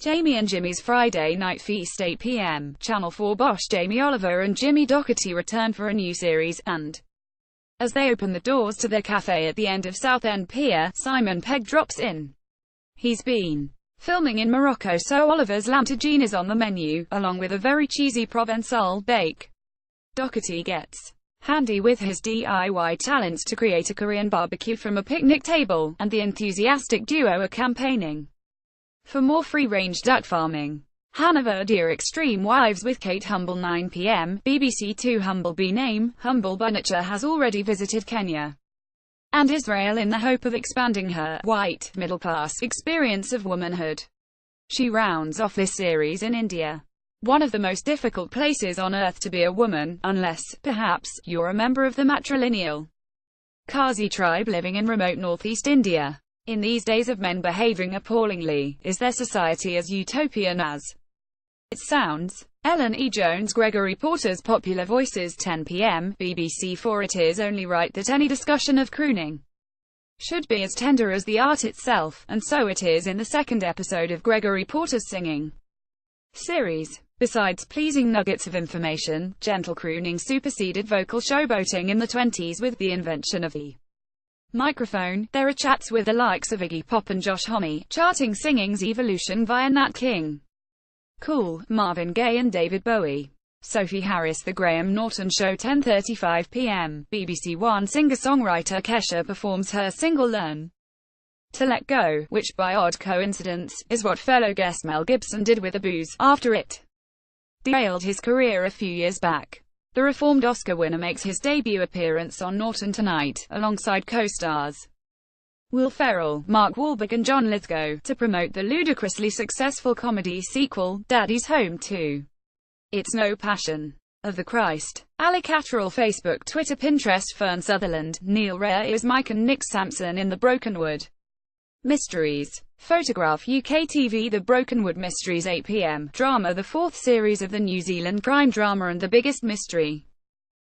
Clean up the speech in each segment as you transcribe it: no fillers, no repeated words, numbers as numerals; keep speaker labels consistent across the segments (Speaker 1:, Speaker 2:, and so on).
Speaker 1: Jamie and Jimmy's Friday Night Feast 8 p.m. Channel 4 Bosch Jamie Oliver and Jimmy Doherty return for a new series, and as they open the doors to their cafe at the end of Southend Pier, Simon Pegg drops in. He's been filming in Morocco, so Oliver's lamb tagine is on the menu, along with a very cheesy Provençal bake. Doherty gets handy with his DIY talents to create a Korean barbecue from a picnic table, and the enthusiastic duo are campaigning for more free-range duck farming. Hannah Dear Extreme Wives with Kate Humble 9 p.m. BBC Two Humble B name, Humble Bunitcha has already visited Kenya and Israel in the hope of expanding her white, middle-class experience of womanhood. She rounds off this series in India, one of the most difficult places on earth to be a woman, unless, perhaps, you're a member of the matrilineal Khasi tribe living in remote northeast India. In these days of men behaving appallingly, is their society as utopian as it sounds? Ellen E. Jones Gregory Porter's Popular Voices 10 p.m. BBC 4 It is only right that any discussion of crooning should be as tender as the art itself, and so it is in the second episode of Gregory Porter's singing series. Besides pleasing nuggets of information, gentle crooning superseded vocal showboating in the 20s with the invention of the microphone. There are chats with the likes of Iggy Pop and Josh Homme, charting singing's evolution via Nat King Cole, Marvin Gaye and David Bowie. Sophie Harris The Graham Norton Show 10:35 p.m. BBC One singer-songwriter Kesha performs her single Learn to Let Go, which by odd coincidence, is what fellow guest Mel Gibson did with the booze after it derailed his career a few years back. The reformed Oscar winner makes his debut appearance on Norton Tonight, alongside co-stars Will Ferrell, Mark Wahlberg and John Lithgow, to promote the ludicrously successful comedy sequel, Daddy's Home 2. It's No Passion of the Christ. Ali Catterall Facebook Twitter Pinterest Fern Sutherland, Neil Rare is Mike and Nick Sampson in The Brokenwood Mysteries. Photograph UK TV The Brokenwood Mysteries 8 p.m. drama, the fourth series of the New Zealand crime drama and the biggest mystery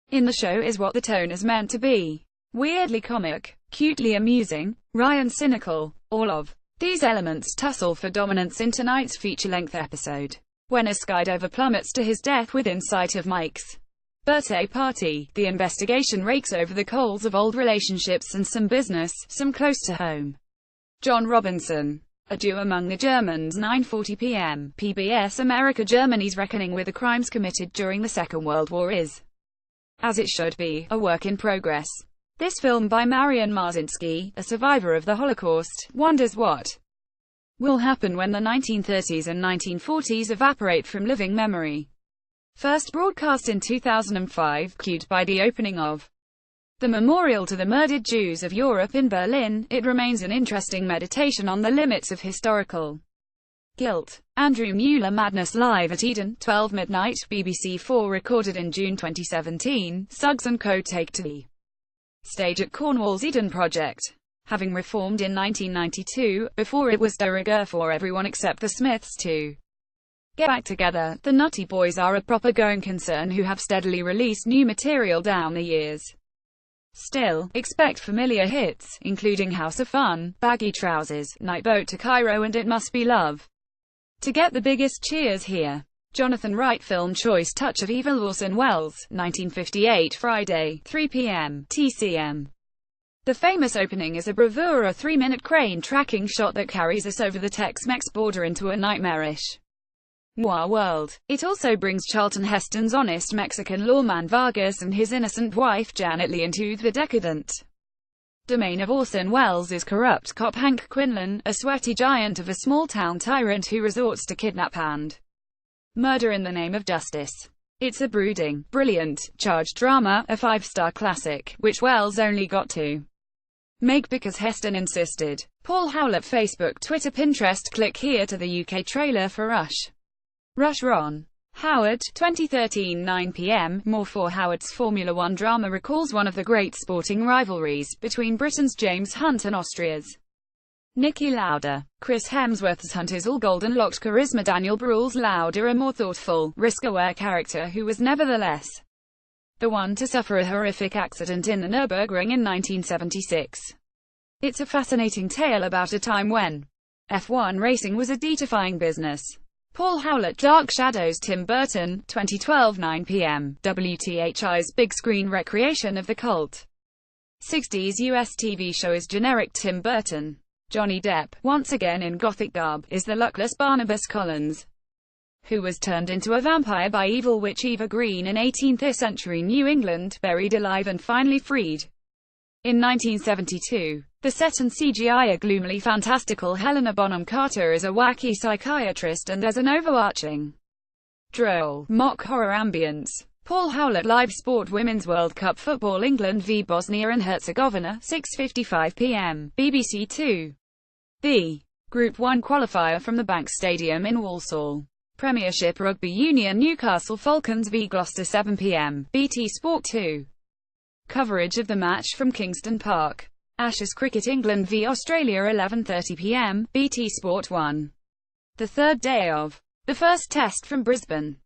Speaker 1: in the show is what the tone is meant to be. Weirdly comic, cutely amusing, wry and cynical. All of these elements tussle for dominance in tonight's feature-length episode. When a skydiver plummets to his death within sight of Mike's birthday party, the investigation rakes over the coals of old relationships and some business, some close to home. John Robinson. A Jew Among the Germans 9:40 p.m. PBS America Germany's reckoning with the crimes committed during the Second World War is, as it should be, a work in progress. This film by Marian Marzinski, a survivor of the Holocaust, wonders what will happen when the 1930s and 1940s evaporate from living memory. First broadcast in 2005, cued by the opening of the Memorial to the Murdered Jews of Europe in Berlin, it remains an interesting meditation on the limits of historical guilt. Andrew Mueller Madness Live at Eden, 12 midnight, BBC 4 recorded in June 2017, Suggs & Co. take to the stage at Cornwall's Eden Project. Having reformed in 1992, before it was de rigueur for everyone except the Smiths to get back together, the Nutty Boys are a proper going concern who have steadily released new material down the years. Still, expect familiar hits, including House of Fun, Baggy Trousers, Night Boat to Cairo and It Must Be Love. To get the biggest cheers here, Jonathan Wright Film Choice Touch of Evil Orson Welles, 1958 Friday, 3 p.m. TCM. The famous opening is a bravura 3-minute crane tracking shot that carries us over the Tex-Mex border into a nightmarish noir world. It also brings Charlton Heston's honest Mexican lawman Vargas and his innocent wife Janet Leigh into the decadent domain of Orson Welles' corrupt cop Hank Quinlan, a sweaty giant of a small-town tyrant who resorts to kidnap and murder in the name of justice. It's a brooding, brilliant, charged drama, a 5-star classic, which Welles only got to make because Heston insisted. Paul Howlett Facebook Twitter Pinterest Click here to the UK trailer for Rush. Ron Howard, 2013 9 p.m. More for Howard's Formula One drama recalls one of the great sporting rivalries between Britain's James Hunt and Austria's Niki Lauda. Chris Hemsworth's Hunt is all golden-locked charisma. Daniel Bruhl's Lauda, a more thoughtful, risk-aware character who was nevertheless the one to suffer a horrific accident in the Nürburgring in 1976. It's a fascinating tale about a time when F1 racing was a death-defying business. Paul Howlett, Dark Shadows, Tim Burton, 2012, 9 p.m. WTHI's big screen recreation of the cult 60s US TV show is generic Tim Burton. Johnny Depp, once again in gothic garb, is the luckless Barnabas Collins, who was turned into a vampire by evil witch Eva Green in 18th century New England, buried alive and finally freed in 1972. The set and CGI are gloomily fantastical. Helena Bonham Carter is a wacky psychiatrist and there's an overarching droll, mock horror ambience. Paul Howlett, live sport, Women's World Cup football, England v Bosnia and Herzegovina, 6:55 p.m. BBC Two. The Group 1 qualifier from the Bank Stadium in Walsall. Premiership Rugby Union, Newcastle Falcons v Gloucester, 7 p.m. BT Sport 2. Coverage of the match from Kingston Park. Ashes Cricket, England v Australia, 11:30 p.m. BT Sport 1. The third day of the first test from Brisbane.